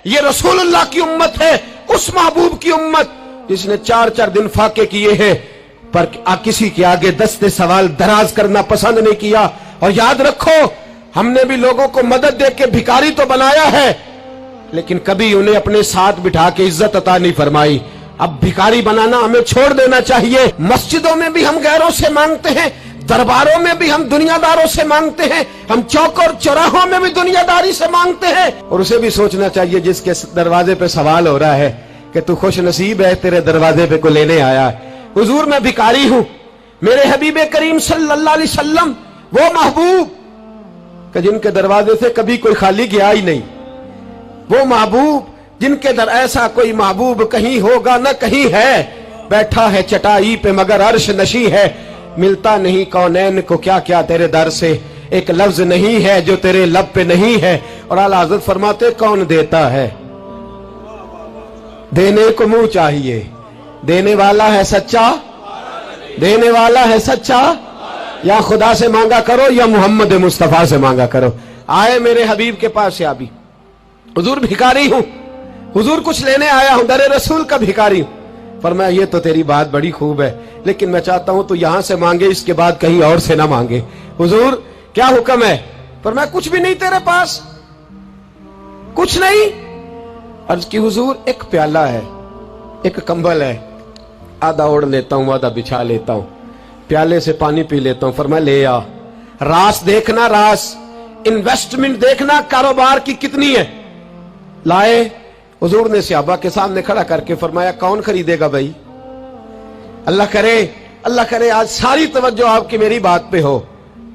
یہ रसूलुल्लाह की उम्मत है, उस महबूब की उम्मत जिसने 4-4 दिन फाके किए हैं पर किसी के आगे दस्ते सवाल दराज करना पसंद नहीं किया। और याद रखो, हमने भी लोगों को मदद दे के भिखारी तो बनाया है, लेकिन कभी उन्हें अपने साथ बिठा के इज्जत अता नहीं फरमाई। अब भिखारी बनाना हमें छोड़ देना चाहिए। मस्जिदों में भी हम गैरों से मांगते हैं, दरबारों में भी हम दुनियादारों से मांगते हैं, हम चौक और चौराहों में भी दुनियादारी से मांगते हैं। और उसे भी सोचना चाहिए जिसके दरवाजे पे सवाल हो रहा है कि तू खुश नसीब है, तेरे दरवाजे पे को लेने आया है। हुजूर मैं भिखारी हूं, मेरे हबीब करीम सल्लल्लाहु अलैहि वसल्लम वो महबूब कि जिनके दरवाजे से कभी कोई खाली गया ही नहीं, वो महबूब जिनके दर ऐसा कोई महबूब कहीं होगा न कहीं है, बैठा है चटाई पे मगर अर्श नशी है, मिलता नहीं कौनैन को क्या क्या तेरे दर से, एक लफ्ज नहीं है जो तेरे लब पे नहीं है। और आला हज़रत फरमाते कौन देता है, देने को मुंह चाहिए, देने वाला है सच्चा, देने वाला है सच्चा, या खुदा से मांगा करो या मोहम्मद मुस्तफा से मांगा करो। आए मेरे हबीब के पास से अभी, हुजूर भिखारी हूं, हुजूर कुछ लेने आया हूं, दरे रसूल का भिखारी हूं। फरमाया ये तो तेरी बात बड़ी खूब है, लेकिन मैं चाहता हूं तू यहां से मांगे, इसके बाद कहीं और से ना मांगे। हुजूर क्या हुक्म है? फरमाया कुछ भी नहीं तेरे पास, कुछ नहीं। अर्ज की हुजूर एक प्याला है, एक कंबल है, आधा ओढ़ लेता हूं आधा बिछा लेता हूं, प्याले से पानी पी लेता हूं। फरमाया ले आ, रास देखना, रास इन्वेस्टमेंट देखना कारोबार की कितनी है। लाए, हुजूर ने सहाबा के सामने खड़ा करके फरमाया कौन खरीदेगा भाई? अल्लाह करे आज सारी तवज्जो आपकी मेरी बात पे हो,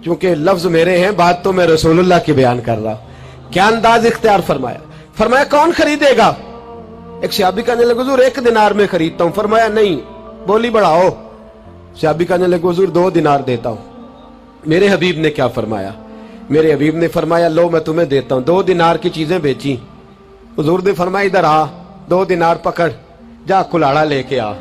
क्योंकि लफ्ज मेरे हैं, बात तो मैं रसूलुल्लाह की बयान कर रहा हूं। क्या अंदाज इख्तियार फरमाया? फरमाया कौन खरीदेगा? एक सहाबी कहने लगे हुजूर 1 दिनार में खरीदता हूं। फरमाया नहीं, बोली बढ़ाओ। सहाबी कहने लगे हुजूर 2 दिनार देता हूं। मेरे हबीब ने क्या फरमाया? मेरे हबीब ने फरमाया लो मैं तुम्हें देता हूं। 2 दिनार की चीजें बेची। हुजूर ने फरमाया इधर आ, 2 दिनार पकड़, जा कुल्हाड़ा लेके आ,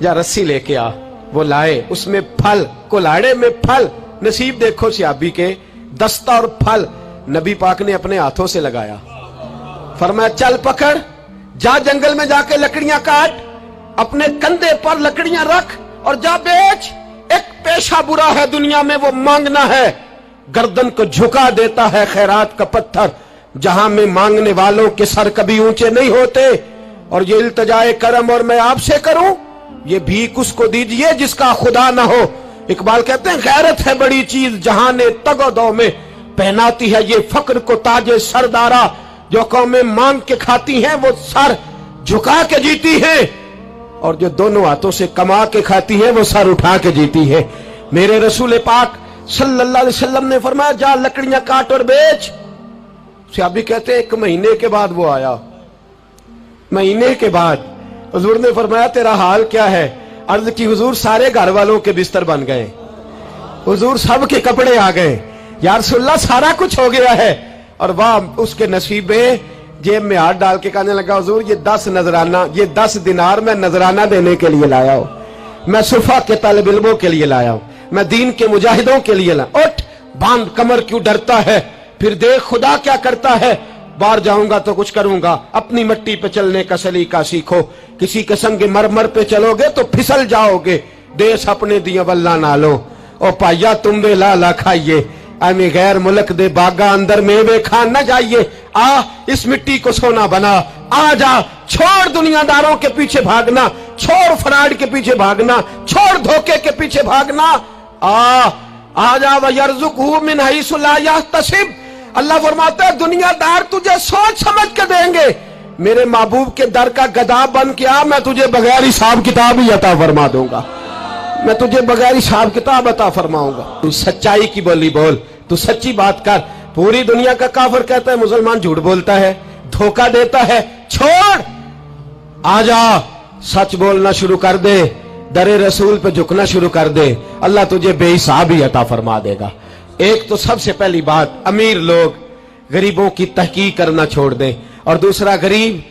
जा रस्सी लेके आ। वो लाए, उसमें फल, कुल्हाड़े में फल। नसीब देखो सहाबी के, दस्ता और फल नबी पाक ने अपने हाथों से लगाया। फरमाया चल पकड़, जा जंगल में जाके लकड़ियां काट, अपने कंधे पर लकड़ियां रख और जा बेच। एक पेशा बुरा है दुनिया में, वो मांगना है। गर्दन को झुका देता है खैरात का पत्थर, जहां में मांगने वालों के सर कभी ऊंचे नहीं होते। और ये इल्तजाए करम और मैं आपसे करूं, ये भीख उसको दीजिए जिसका खुदा ना हो। इकबाल कहते हैं गैरत है बड़ी चीज जहां ने तगोदो में पहनाती है ये फक्र को ताजे सरदारा। जो कौमें मांग के खाती हैं वो सर झुका के जीती है, और जो दोनों हाथों से कमा के खाती है वो सर उठा के जीती है। मेरे रसूल पाक सल्लल्लाहु अलैहि वसल्लम ने फरमाया जा लकड़ियां काट और बेच। सहाबी कहते हैं 1 महीने के बाद वो आया। महीने के बाद हुजूर ने फरमाया तेरा हाल क्या है? अर्ज की हुजूर सारे घर वालों के बिस्तर बन गए, हुजूर सब के कपड़े आ गए, या रसूलल्लाह सारा कुछ हो गया है। और वाह उसके नसीब में, जेब में हाथ डाल के कहने लगा हुजूर ये 10 नजराना, ये 10 दिनार मैं नजराना देने के लिए लाया हूं, मैं सुफा के तालिब इल्मों के लिए लाया हूं, मैं दीन के मुजाहिदों के लिए लाया। उठ बांध कमर, क्यों डरता है? फिर देख खुदा क्या करता है। बाहर जाऊंगा तो कुछ करूंगा, अपनी मिट्टी पे चलने का सलीका सीखो, किसी के संग मरमर पे चलोगे तो फिसल जाओगे। देश अपने दिया वल्ला ना लो, ओ पाइया तुम बे लाला खाइए, आमी गैर मुल्क दे बागा अंदर मेवे खान न जाइए। आ इस मिट्टी को सोना बना, आ जा, छोड़ दुनियादारों के पीछे भागना, छोड़ फ्रॉड के पीछे भागना, छोड़ धोखे के पीछे भागना। आ जा वयरज़ुक़हु मिन हैसु ला यहतसिब। अल्लाह फरमाता है दुनियादार तुझे सोच समझ के देंगे, मेरे महबूब के दर का गदा बन के आ, मैं तुझे बगैर हिसाब किताब ही अता फरमा दूंगा, मैं तुझे बगैर हिसाब किताब अता फरमाऊंगा। तू सच्चाई की बोली बोल, तू सच्ची बात कर। पूरी दुनिया का काफिर कहता है मुसलमान झूठ बोलता है, धोखा देता है, छोड़, आजा सच बोलना शुरू कर दे, दरे रसूल पे झुकना शुरू कर दे, अल्लाह तुझे बेहिसाब ही अता फरमा देगा। एक तो सबसे पहली बात, अमीर लोग गरीबों की तहकीक करना छोड़ दें। और दूसरा, गरीब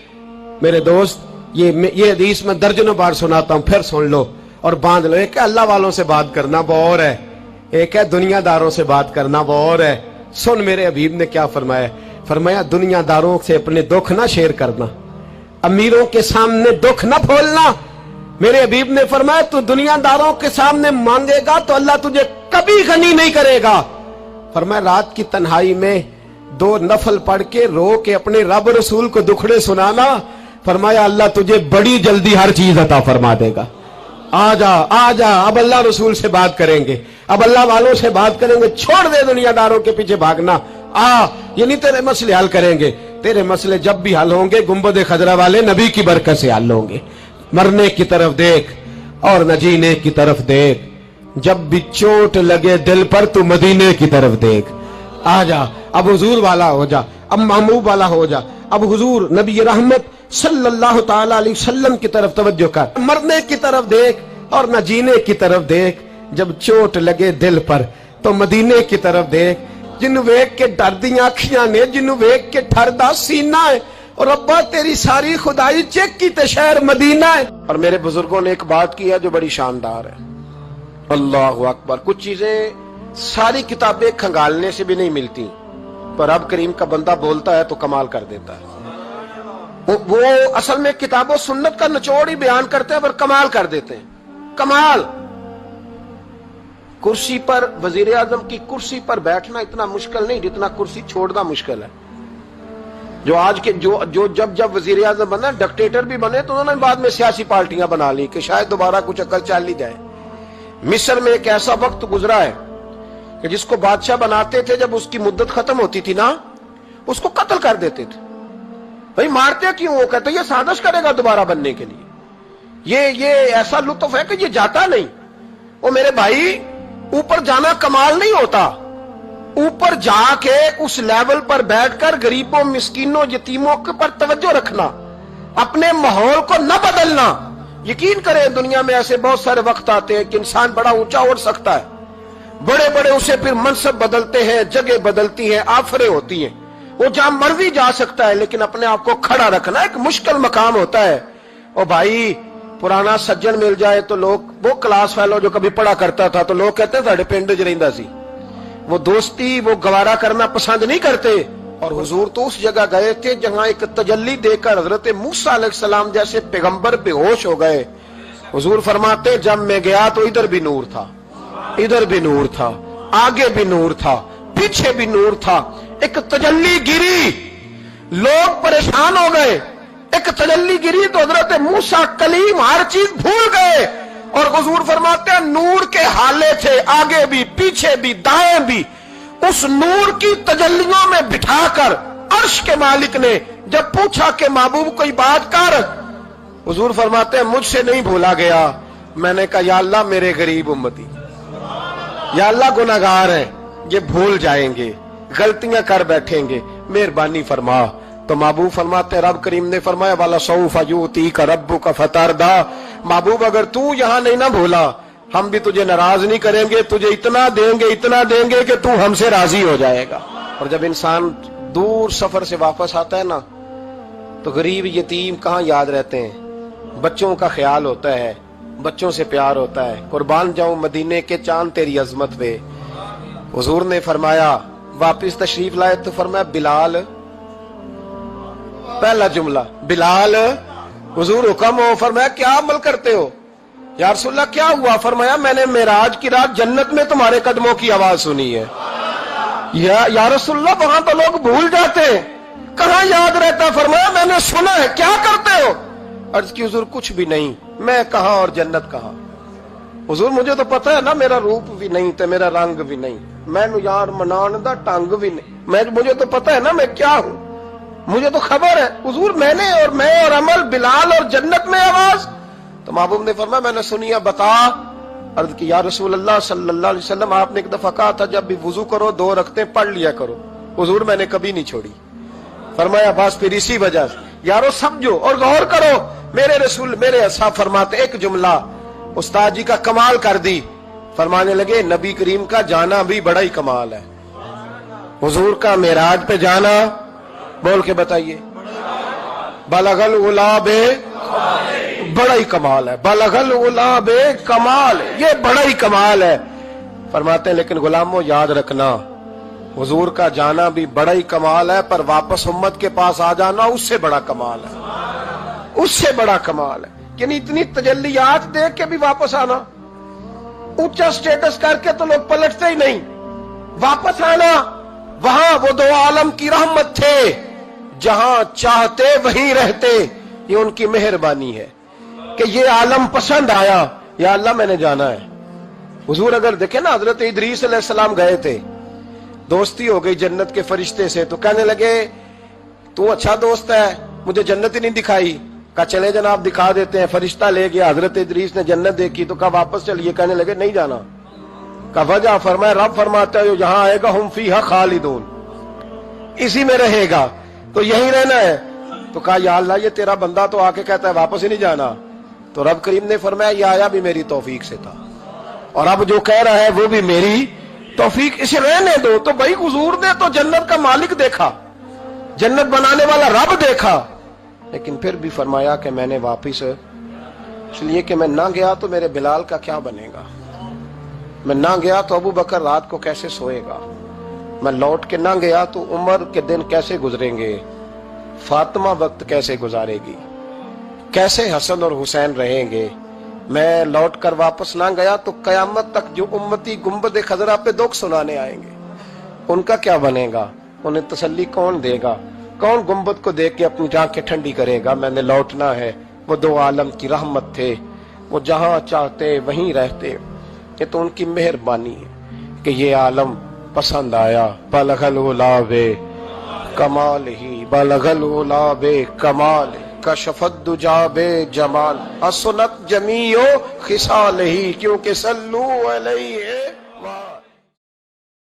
मेरे दोस्त, ये हदीस में दर्जनों बार सुनाता हूं, फिर सुन लो और बांध लो। एक है अल्लाह वालों से बात करना, वो और है, एक है दुनियादारों से बात करना, वो और है। सुन मेरे हबीब ने क्या फरमाया। फरमाया दुनियादारों से अपने दुख ना शेयर करना, अमीरों के सामने दुख ना खोलना। मेरे हबीब ने फरमाया तू दुनियादारों के सामने मांगेगा तो अल्लाह तुझे कभी गनी नहीं करेगा। फरमाया रात की तन्हाई में 2 नफल पढ़ के रो के अपने रब रसूल को दुखड़े सुनाना, फरमाया अल्लाह तुझे बड़ी जल्दी हर चीज अता फरमा देगा। आ जा, अब अल्लाह रसूल से बात करेंगे, अब अल्लाह वालों से बात करेंगे, छोड़ दे दुनियादारों के पीछे भागना। ये नहीं तेरे मसले हल करेंगे, तेरे मसले जब भी हल होंगे गुंबद खजरा वाले नबी की बरकत से हल होंगे। मरने की तरफ देख और न जीने की तरफ देख, जब भी चोट लगे दिल पर तू मदीने की तरफ देख। आ जा, अब हुजूर वाला हो जा, अब महबूब वाला हो जा, अब हुजूर नबी रहमत सल्लल्लाहु ताला अलैहि वसल्लम की तरफ तवज्जो कर। मरने की तरफ देख और न जीने की तरफ देख, जब चोट लगे दिल पर तो मदीने की तरफ देख। जिन्नू वेख के डरदियां अखियां ने, जिन्नू वेख के ठरदा सीना है, और अब्बा तेरी सारी खुदाई चेक की ते शहर मदीना है। और मेरे बुजुर्गों ने एक बात की है जो बड़ी शानदार है, अल्लाहु अकबर। कुछ चीजें सारी किताबें खंगालने से भी नहीं मिलती, पर रब करीम का बंदा बोलता है तो कमाल कर देता है। वो असल में किताबों सुन्नत का निचोड़ ही बयान करते हैं पर कमाल कर देते हैं, कमाल। कुर्सी पर, वजीर आजम की कुर्सी पर बैठना इतना मुश्किल नहीं जितना कुर्सी छोड़ना मुश्किल है। जो आज के जो जब वजीर आजम बना, डिक्टेटर भी बने तो उन्होंने बाद में सियासी पार्टियां बना ली कि शायद दोबारा कुछ अकल चल ही जाए। मिस्र में एक ऐसा वक्त गुजरा है कि जिसको बादशाह बनाते थे, जब उसकी मुद्दत खत्म होती थी ना, उसको कत्ल कर देते थे। भाई मारते क्यों? वो कहते ये साजिश करेगा दोबारा बनने के लिए। ये ऐसा लुत्फ है कि ये जाता नहीं। वो मेरे भाई, ऊपर जाना कमाल नहीं होता, ऊपर जाके उस लेवल पर बैठकर गरीबों, मिस्कीनों, यतीमों के पर तवज्जो रखना, अपने माहौल को न बदलना। यकीन करें दुनिया में ऐसे बहुत सारे वक्त आते हैं कि इंसान बड़ा ऊंचा उड़ सकता है, बड़े बड़े उसे फिर मनसब बदलते हैं, जगह बदलती है, आफरे होती हैं, वो जहां मर्जी जा सकता है, लेकिन अपने आप को खड़ा रखना एक मुश्किल मकाम होता है। ओ भाई, पुराना सज्जन मिल जाए तो लोग, वो क्लास फेलो जो कभी पढ़ा करता था, तो लोग कहते हैं साढ़े पिंड च रहिंदा सी, वो दोस्ती वो गवारा करना पसंद नहीं करते। और हुजूर तो उस जगह गए थे जहां एक तजल्ली देकर हजरत मूसा अलैहिस्सलाम जैसे पैगंबर बेहोश हो गए। हुजूर फरमाते जब मैं गया तो इधर भी नूर था, इधर भी नूर था, आगे भी नूर था, पीछे भी नूर था। एक तजल्ली गिरी, लोग परेशान हो गए। एक तजल्ली गिरी तो हजरत मूसा कलीम हर चीज भूल गए। और हुजूर फरमाते हैं नूर के हाले थे, आगे भी, पीछे भी, दाएं भी। उस नूर की तजल्लियों में बिठाकर अर्श के मालिक ने जब पूछा कि महबूब कोई बात कर, हुजूर फरमाते हैं मुझसे नहीं भूला गया। मैंने कहा या अल्लाह मेरे गरीब उम्मती, या अल्लाह गुनाहगार हैं, ये भूल जाएंगे, गलतियां कर बैठेंगे, मेहरबानी फरमा। तो महबूब फरमाते रब करीम ने फरमाया वाला सौफा यूती का रब्बु का फतारदा, महबूब अगर तू यहां नहीं ना भूला, हम भी तुझे नाराज नहीं करेंगे, तुझे इतना देंगे कि तू हमसे राजी हो जाएगा। और जब इंसान दूर सफर से वापस आता है ना, तो गरीब यतीम कहाँ याद रहते हैं, बच्चों का ख्याल होता है, बच्चों से प्यार होता है। कुर्बान जाऊं मदीने के चांद तेरी अजमत पे। हुजूर ने फरमाया वापिस तशरीफ लाए तो फरमाया बिलाल, पहला जुमला बिलाल, हुजूर हुक्म हो। फरमाया क्या अमल करते हो? या रसूलल्लाह क्या हुआ? फरमाया मैंने मेराज की रात जन्नत में तुम्हारे कदमों की आवाज सुनी है। या रसूलल्लाह वहां तो लोग भूल जाते हैं, कहां याद रहता? फरमाया मैंने सुना है। क्या करते हो? अर्ज की हुजूर कुछ भी नहीं। मैं कहां और जन्नत कहां? हुजूर मुझे तो पता है ना, मेरा रूप भी नहीं ते मेरा रंग भी नहीं, मैनू यार मनान दा ढंग भी नहीं, मुझे तो पता है ना मैं क्या हूं, मुझे तो खबर है। हुजूर मैंने और मैं और अमल, बिलाल और जन्नत में आवाज। तो महबूब ने फरमाया मैंने सुनी है, बता। अर्ज की या रसूल अल्लाह सल्लल्लाहु अलैहि वसल्लम आपने एक दफा कहा था जब भी वुजू करो 2 रकअतें पढ़ लिया करो। हुजूर मैंने कभी नहीं छोड़ी। फरमाया बस फिर इसी वजह से यारो समझो और गौर करो। मेरे रसूल मेरे ऐसा फरमाते, एक जुमला उस्ताद जी का कमाल कर दी। फरमाने लगे नबी करीम का जाना भी बड़ा ही कमाल है। हुजूर का मेराज पे जाना, बोल के बताइए, बलगल उलाबे, बड़ा ही कमाल है। बलगल उलाबे कमाल, ये बड़ा ही कमाल है। फरमाते हैं लेकिन गुलामों याद रखना حضور کا جانا بھی بڑا ہی کمال ہے، پر واپس امت کے پاس آ جانا اس سے بڑا کمال ہے، اس سے بڑا کمال ہے۔ یعنی اتنی تجلیات دیکھ کے بھی واپس آنا، اونچا سٹیٹس کر کے تو لوگ پلٹتے ہی نہیں، واپس آنا وہاں وہ دو عالم کی رحمت تھے، جہاں چاہتے وہیں رہتے، یہ ان کی مہربانی ہے کہ یہ عالم پسند آیا، یا اللہ میں نے جانا ہے۔ حضور اگر دیکھیں نا، حضرت ادریس علیہ السلام گئے تھے، دوستی ہو گئی جنت کے فرشتے سے، تو کہنے لگے تو اچھا دوست ہے، مجھے جنت ہی نہیں دکھائی۔ کہا چلے جناب دکھا دیتے ہیں، فرشتہ لے گیا، حضرت ادریس نے جنت دیکھی تو کہا واپس چلیے، کہنے لگے نہیں جانا۔ کہا وجہ؟ فرمایا رب فرماتا ہے جہاں آئے گا ہم فیہا خالدون، اسی میں رہے گا، تو یہیں رہنا ہے۔ تو کہا یا اللہ یہ تیرا بندہ تو آ کے کہتا ہے واپس ہی نہیں جانا، تو رب کریم نے فرمایا یہ آیا بھی میری توفیق سے تھا، اور اب جو کہہ رہا ہے وہ بھی میری توفیق، اسے رہنے دو۔ تو بھائی حضور نے تو جنت کا مالک دیکھا، جنت بنانے والا رب دیکھا، لیکن پھر بھی فرمایا کہ میں نے واپس، اس لیے کہ میں نہ گیا تو میرے بلال کا کیا بنے گا، میں نہ گیا تو ابو بکر رات کو کیسے سوئے گا، میں لوٹ کے نہ گیا تو عمر کے دن کیسے گزریں گے، فاطمہ وقت کیسے گزارے گی، کیسے حسن اور حسین رہیں گے، میں لوٹ کر واپس نہ گیا تو قیامت تک جو امتی گنبد خضرا پہ دکھ سنانے آئیں گے ان کا کیا بنے گا، انہیں تسلی کون دے گا، کون گنبد کو دیکھ کے اپنی آنکھیں ٹھنڈی کرے گا، میں نے لوٹنا ہے۔ وہ دو عالم کی رحمت تھے، وہ جہاں چاہتے وہیں رہتے، یہ تو ان کی مہربانی ہے کہ یہ عالم پسند آیا۔ بلغ العلا بے کمال ہی، بلغ العلا بے کمال، کشف الدجا بے جمال، حسنت جمیع خصال ہی، کیونکہ صلو علیہ